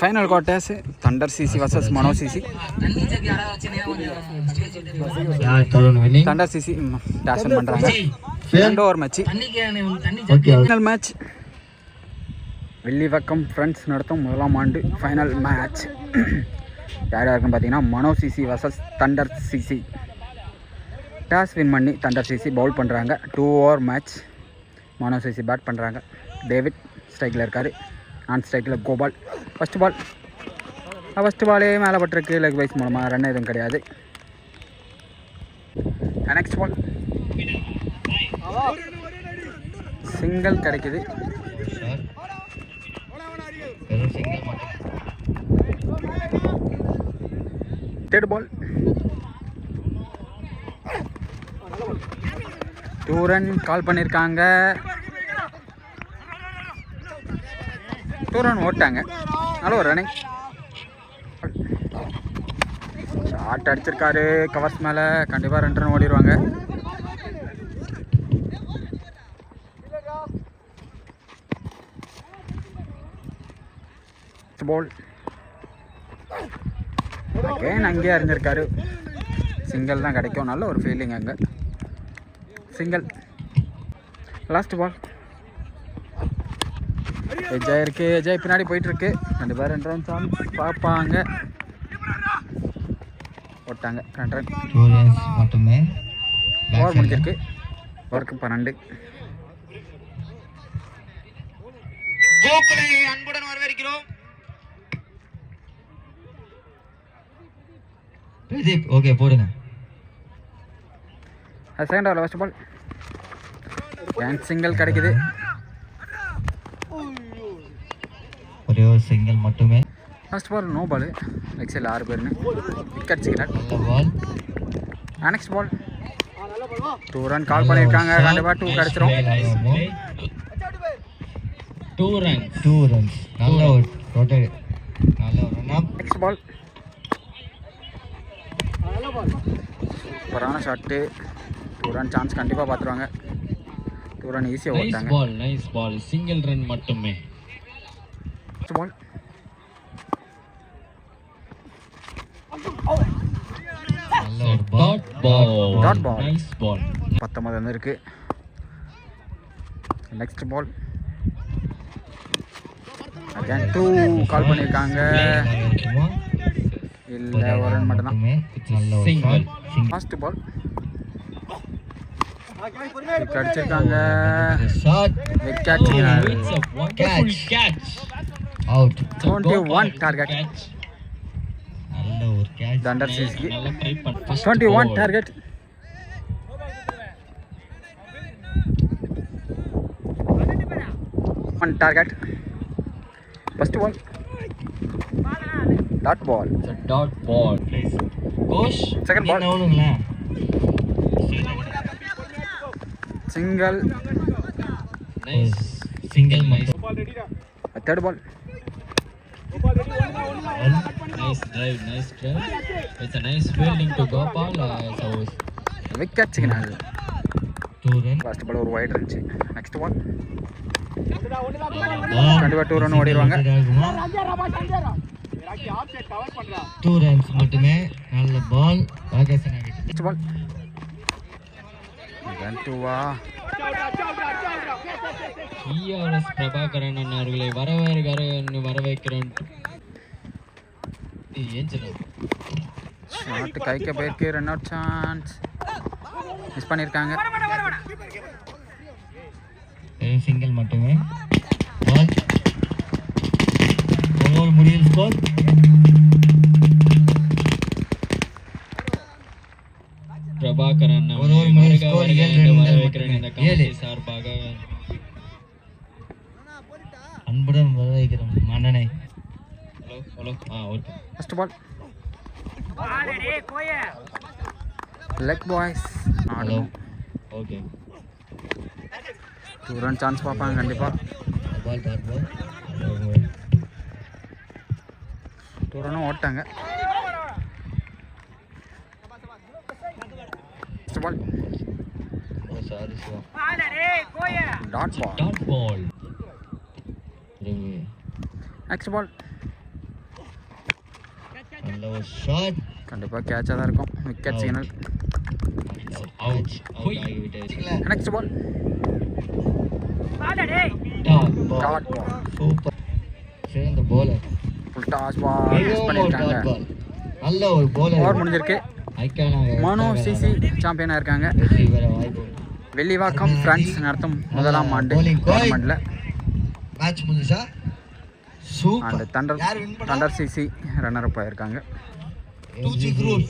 Final quarters Thunder CC versus Mano CC. Thunder CC toss பண்ணுறாங்க. 2 over match. Final match Villivakkam friends நடத்தும் முதலாம் ஆண்டு final match. யார் யாருக்குன்னு பார்த்தீங்கன்னா Mano CC versus Thunder CC. Toss win பண்ணி தண்டர் சிசி பவுல் பண்ணுறாங்க. 2 over match. Mano CC bat பண்ணுறாங்க. டேவிட் ஸ்ட்ரைக்கில் இருக்கார். ஆன் ஸ்ட்ரைக்கில் கோபால். ஃபஸ்ட்டு பாலே மேலே பட்டிருக்கு. லெக் வைஸ் மூலமாக ரன் எதுவும் கிடையாது. நெக்ஸ்ட் பால் சிங்கிள் கிடைக்குது. தேர்ட் பால் 2 ரன் கால் பண்ணியிருக்காங்க. 2 ரன் ஓட்டாங்க. நல்ல ஒரு ரன்னிங் ஷாட் அடிச்சிருக்காரு. கவர்ஸ் மேலே கண்டிப்பாக 2 ரன் ஓடிடுவாங்க. பால் அகேன் அங்கேயே அறிஞ்சிருக்காரு. சிங்கிள் தான் கிடைக்கும். நல்ல ஒரு ஃபீலிங் அங்கே. சிங்கிள். லாஸ்ட் பால் எஜாய் இருக்கு. எஜாய் பின்னாடி போயிட்டுருக்கு. கண்டிப்பாக 2 ரன் சான்ஸ் பார்ப்பாங்க. போட்டாங்க 2 ரன் மட்டுமே. ஓவர் முடிஞ்சிருக்கு. ஓவருக்கு 12. அன்புடன் வரவேற்கிறோம். ஓகே போடுங்க. Second over first ball can single கிடைக்குது. ஒரே ஒரு சிங்கிள் மட்டுமே. First ball no ball. Leg சைடில் 6 பேர்னு wicket signal. Ball. Next ball 2 run call பண்ணியிருக்காங்க. கண்டிப்பாக 2 கிடச்சிரும். 2 ரன்ஸ். நல்ல ஒரு ரொட்டேட். நல்ல ஒரு ரன் அப். நெக்ஸ்ட் பால் சூப்பரான ஷாட்டு. 2 ரன் சான்ஸ் கண்டிப்பாக பார்த்துருவாங்க. 2 ரன் ஈஸியாக ஓட்டாங்க. Nice ball. சிங்கிள் ரன் மட்டுமே. Ball dot ball. Nice ball. 19 run இருக்கு. நெக்ஸ்ட் பால் அகைன் 2 கால் பண்ணியிருக்காங்க. இல்லை ஒரு ரன் மட்டும்தான். லாஸ்ட் பால் அடிச்சிருக்காங்க. அவுட். 21 டார்கெட். நல்ல ஒரு கேட்ச். தண்டர் சிசிக்கு 21 target. One target. First ball dot ball. Dot ball. கோஷ். செகண்ட் பால் நவுனுங்களா. Single. Nice. Single nice. Third ball Nice drive. It's a nice fielding to Gopal. So wicket signal. 2 run. First ball ஒரு white இருந்துச்சு. Next பால் கண்டிப்பாக 2 run ஓடிடுவாங்க. 2 runs மட்டுமே. நல்ல ball. ராகேசன் ஆகிட்டு. Next ball run 2வா. ERS பிரபாகரன் அவர்களை வரவேற்கிறோம். ஷாட் கைக்க போயிருக்கு. ரன் அவுட் சான்ஸ் மிஸ் பண்ணியிருக்காங்க. சிங்கிள் மட்டுமே. பால் ஓவர் முடியும். ஸ்கோர் பிரபாகரன் வரவேற்கிறேன். இந்த கமிட்டி சார்பாக அன்புடன் வரவேற்கிறோம். மன்னனை. Hello. Okay. First ball leg byes ஆடணும். ஓகே. 2 ரன் சான்ஸ் பார்ப்பாங்க கண்டிப்பாக. Ball dot ball. 2 ரன்னும் ஓட்டாங்க. First ball dot ball. Dot ball. Next ball நல்ல ஒரு ஷாட். கண்டிப்பாக கேட்சாக தான் இருக்கும். Wicket signal. Out. அவுட் ஆகிவிட்டது. Next ball Dot. Dot ball. Super. சிறந்த bowler. Full toss ball miss பண்ணியிருக்காங்க. நல்ல ஒரு bowler. ஓவர் முடிஞ்சிருக்கு. மனோ சிசி சாம்பியனாக இருக்காங்க. வெற்றி பெற வாய்ப்பு. வெள்ளிவாக்கம் பிரான்ஸ் நடத்தும் முதலாம் ஆண்டு டோர்னமெண்ட்டில். மேட்ச் முடிஞ்சா சூப்பர். அந்த தண்டர் சிசி ரன்னர் அப் ஆயிருக்காங்க. 2G group